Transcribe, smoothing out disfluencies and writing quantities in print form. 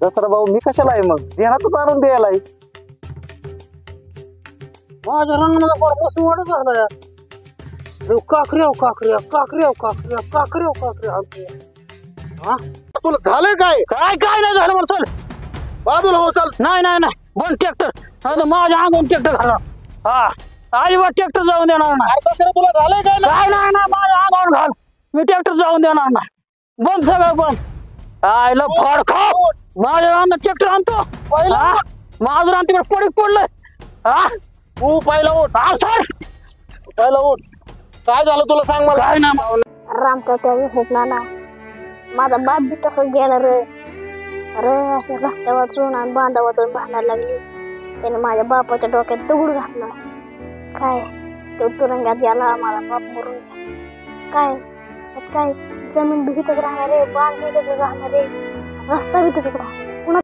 दसरा भाऊ मी कशाला आहे मग ध्यानातच आणून द्यायला आहे. माझ्या रंगाला फार बसून वाटत झाला यार. काकऱ्या काकऱ्या काकऱ्या काकऱ्या काकऱ्या काकऱ्या. तुला झालंय काय? काय काय नाही झालं मला. चल बाजूला हो चल. नाही नाही नाही बंद ट्रॅक्टर माझ्या अंगावर ट्रॅक्टर घालणार. हा अजिबात ट्रॅक्टर जाऊन देणार नाही. अरे दसरा तुला झालंय काय? काय नाही ना माझ्या अंगावर घाल. मी ट्रॅक्टर जाऊन देणार नाही. बंद सगळं बंद. आयला फाड खा माझ्या अंगावर ट्रॅक्टर आणतो. पहिला माझं रान तिकडे पडीक पडलंय. हा तू पहिला उठ. पहिला उठ. काय झालं तुला सांग मला. काय नाही रामकाच्या दिसत ना माझा बाप बी तसं गेला रे. अरे अशा रस्त्या वाचून आणि बांधा वाचून भांडायला लागली. त्याने माझ्या बापाच्या डोक्यात दगड घातला. काय तो तुरुंगात गेला. मला बाप मरून गेला. काय जमीन भी तिथंच राहणार आहे. बांध भी तिथंच राहणार आहे. रस्ता भी तिथंच राहणार.